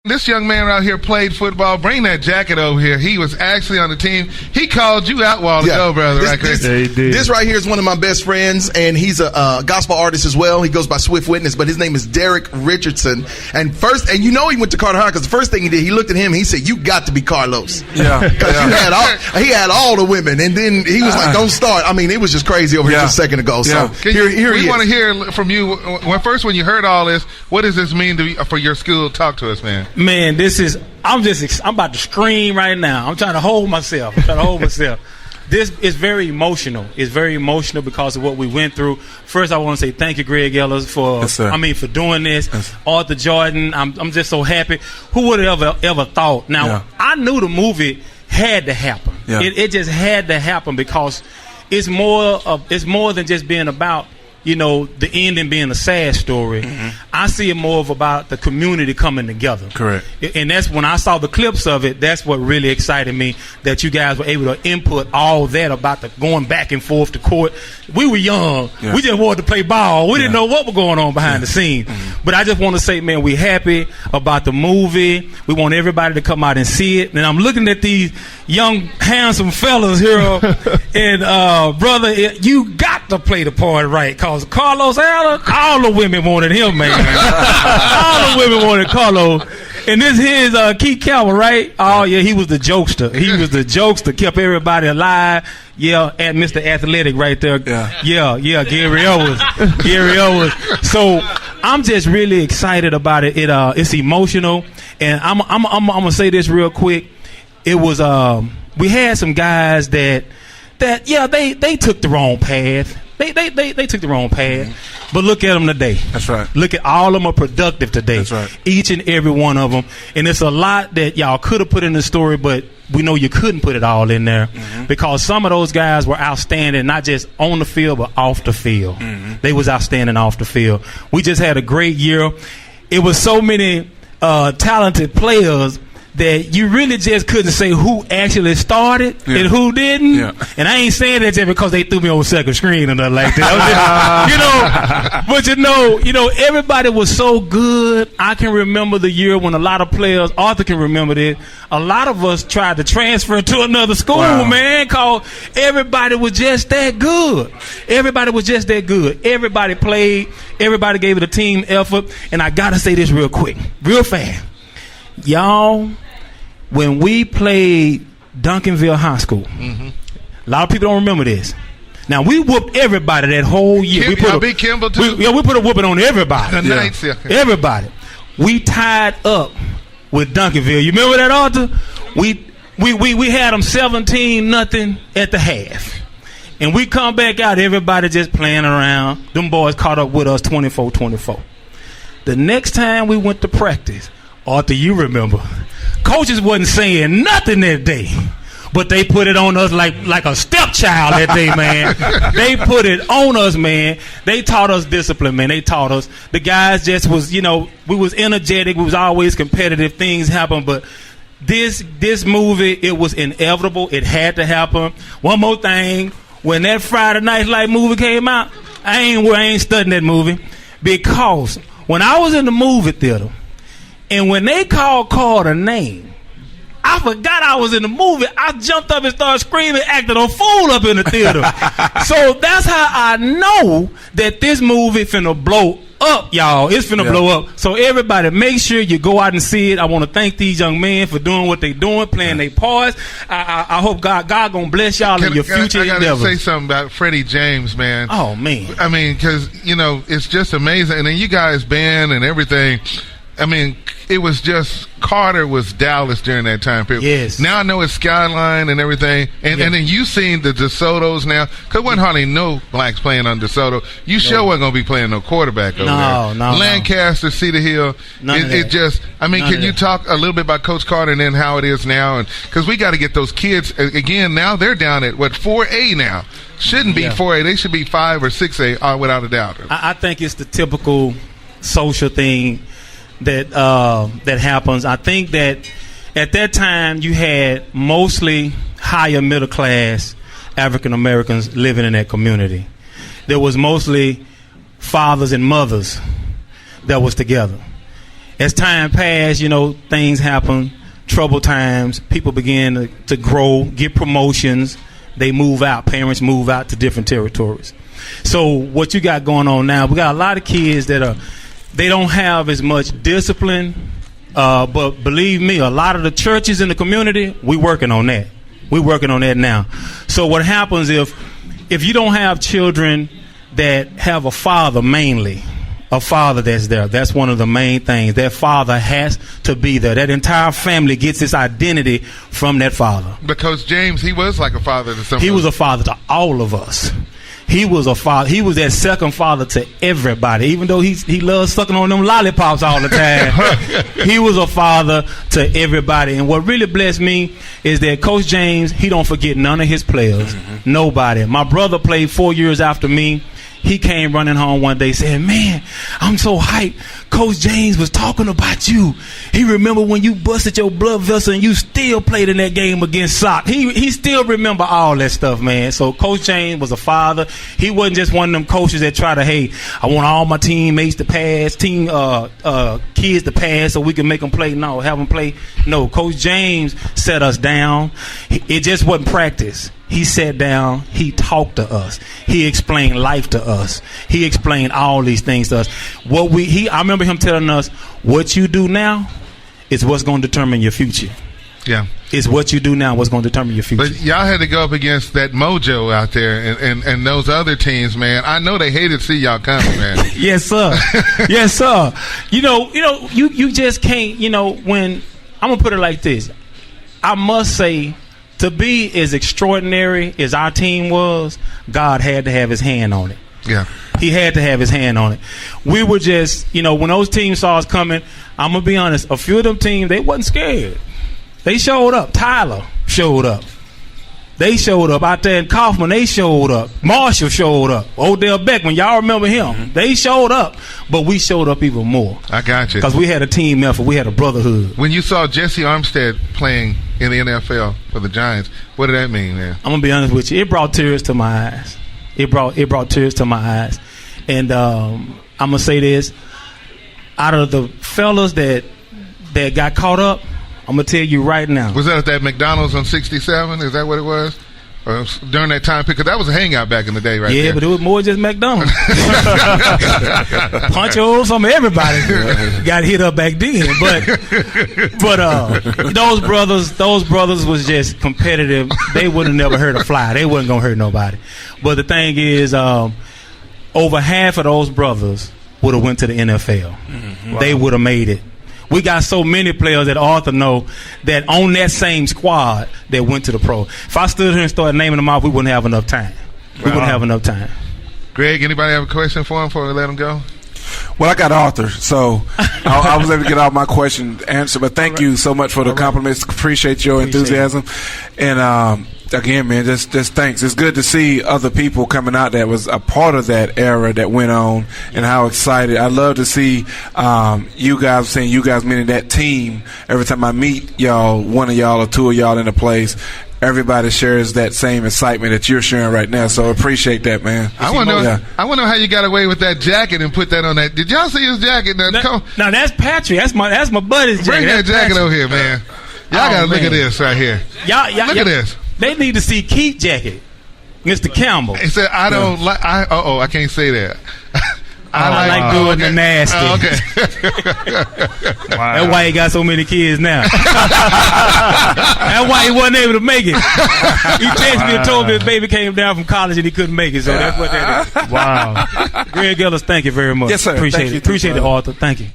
This young man out here played football. Bring that jacket over here. He was actually on the team. He called you out a while ago, brother. This right here is one of my best friends, and he's a gospel artist as well. He goes by Swift Witness, but his name is Derrick Richardson. And he went to Carter High because the first thing he did, he looked at him and he said, "You got to be Carlos." Yeah. Because he had all the women, and then he was like, "Don't start." I mean, it was just crazy over here just a second ago. Yeah. So we want to hear from you. When you heard all this, what does this mean for your school? Talk to us, man. Man, I'm about to scream right now. I'm trying to hold myself. This is very emotional. It's very emotional because of what we went through. First, I want to say thank you, Greg Ellis, for doing this. Yes. Arthur Jordan, I'm just so happy. Who would have ever thought? Now, I knew the movie had to happen. Yeah. It just had to happen because it's more than just being about, the ending being a sad story. Mm-hmm. I see it more of about the community coming together. Correct. And that's when I saw the clips of it, that's what really excited me, that you guys were able to input all that about the going back and forth to court. We were young. Yeah. We just wanted to play ball. We didn't know what was going on behind the scenes. Mm-hmm. But I just want to say, man, we're happy about the movie. We want everybody to come out and see it. And I'm looking at these young, handsome fellas here. And, brother, you got to play the part right, because Carlos Allen, all the women wanted him, man. All the women wanted Carlos. And this here is Keith Cowboy, right? Oh, yeah, he was the jokester. He was the jokester, kept everybody alive. Yeah, and Mr. Athletic right there. Yeah, Gary Owens. So I'm just really excited about it. It's emotional. And I'm going to say this real quick. It was, we had some guys that they took the wrong path. They took the wrong path. Mm-hmm. But look at them today. That's right. Look at all of them are productive today. That's right. Each and every one of them. And it's a lot that y'all could have put in the story, but we know you couldn't put it all in there because some of those guys were outstanding, not just on the field, but off the field. Mm-hmm. They was outstanding off the field. We just had a great year. It was so many talented players that you really just couldn't say who actually started and who didn't. Yeah. And I ain't saying that just because they threw me on second screen or nothing like that. But everybody was so good. I can remember the year when a lot of players, Arthur can remember this, a lot of us tried to transfer to another school, man, because everybody was just that good. Everybody played. Everybody gave it a team effort. And I got to say this real quick, real fast. Y'all, when we played Duncanville High School, a lot of people don't remember this. Now, we whooped everybody that whole year. We put a whooping on everybody. Everybody. We tied up with Duncanville. You remember that, Arthur? We had them 17-0 at the half. And we come back out, everybody just playing around. Them boys caught up with us 24-24. The next time we went to practice, Arthur, you remember, coaches wasn't saying nothing that day, but they put it on us like a stepchild that day, man. They put it on us, man. They taught us discipline, man. They taught us. The guys just was, we was energetic. We was always competitive. Things happen, but this movie, it was inevitable. It had to happen. One more thing, when that Friday Night Light movie came out, I ain't studying that movie, because when I was in the movie theater, and when they called Carter's name, I forgot I was in the movie. I jumped up and started screaming, acting a fool up in the theater. So that's how I know that this movie finna blow up, y'all. It's finna blow up. So everybody, make sure you go out and see it. I want to thank these young men for doing what they doing, playing their parts. I hope God gonna bless y'all in your future endeavors. I gotta say something about Freddie James, man. Oh, man. I mean, because, it's just amazing. And then you guys band and everything. I mean, it was just Carter was Dallas during that time period. Yes. Now I know it's Skyline and everything. And then you seen the DeSoto's now. Because wasn't hardly no blacks playing on DeSoto. You sure wasn't going to be playing no quarterback over there. No. Lancaster, Cedar Hill. Can you talk a little bit about Coach Carter and then how it is now? Because we got to get those kids, again, now they're down at, 4A now. Shouldn't be 4A. They should be 5 or 6A without a doubt. I think it's the typical social thing that happens. I think that at that time you had mostly higher middle class African Americans living in that community. There was mostly fathers and mothers that was together. as time passed, things happen, trouble times, people begin to grow, get promotions, they move out, parents move out to different territories. So what you got going on now, we got a lot of kids that they don't have as much discipline, but believe me, a lot of the churches in the community, we working on that. We're working on that now. So what happens if you don't have children that have a father, mainly a father that's there, that's one of the main things. That father has to be there. That entire family gets its identity from that father. Because James, he was like a father to some. He was a father to all of us. He was a father. He was that second father to everybody. Even though he loves sucking on them lollipops all the time, he was a father to everybody. And what really blessed me is that Coach James, he don't forget none of his players. Mm-hmm. Nobody. My brother played 4 years after me. He came running home one day saying, "Man, I'm so hyped. Coach James was talking about you. He remember when you busted your blood vessel and you still played in that game against Sock." He still remember all that stuff, man. So Coach James was a father. He wasn't just one of them coaches that try to, hey, I want all my teammates to pass, kids to pass so we can make them play. No, have them play. No, Coach James set us down. It just wasn't practice. He sat down, he talked to us, he explained life to us, he explained all these things to us. I remember him telling us, what you do now is what's going to determine your future. Yeah, it's what you do now what's going to determine your future. But y'all had to go up against that mojo out there and those other teams, man. I know they hated to see y'all coming, man. Yes, sir. Yes, sir. You just can't. When I'm gonna put it like this, I must say, to be as extraordinary as our team was, God had to have his hand on it. Yeah. He had to have his hand on it. We were just, when those teams saw us coming, I'm going to be honest, a few of them teams, they wasn't scared. They showed up. Tyler showed up. They showed up out there in Kaufman. They showed up. Marshall showed up. Odell Beckman, y'all remember him. Mm-hmm. They showed up, but we showed up even more. I got you. Because we had a team effort. We had a brotherhood. When you saw Jesse Armstead playing in the NFL for the Giants, what did that mean, man? I'm going to be honest with you. It brought tears to my eyes. It brought tears to my eyes. And I'm going to say this. Out of the fellas that got caught up, I'm going to tell you right now. Was that at that McDonald's on 67? Is that what it was? Or during that time? Because that was a hangout back in the day, right there. Yeah, but it was more just McDonald's. Punch holes from everybody. Got hit up back then. But those brothers was just competitive. They would have never hurt a fly. They wasn't going to hurt nobody. But the thing is, over half of those brothers would have went to the NFL. Mm-hmm. Wow. They would have made it. We got so many players that Arthur know that on that same squad that went to the pro. If I stood here and started naming them off, we wouldn't have enough time. We wouldn't have enough time. Greg, anybody have a question for him before we let him go? Well, I got Arthur, so I was able to get all my questions answered. But thank you so much for the compliments. Appreciate your enthusiasm. And again, man, just thanks. It's good to see other people coming out that was a part of that era that went on, and how excited. I love to see you guys, saying you guys meaning that team. Every time I meet y'all, one of y'all or two of y'all in a place, everybody shares that same excitement that you're sharing right now. So appreciate that, man. I want to know how you got away with that jacket and put that on that. Did y'all see his jacket? No, that's Patrick. That's my buddy's jacket. Bring that jacket over here, man. Y'all got to look at this right here. Look at this. They need to see Keith's jacket, Mr. Campbell. He said, "I don't like." I can't say that. I like doing the nasty. Okay. Wow. That's why he got so many kids now. That's why he wasn't able to make it. He texted me and told me his baby came down from college and he couldn't make it. So that's what that is. Wow. Greg Ellis, thank you very much. Yes, sir. Appreciate it, Arthur. Thank you.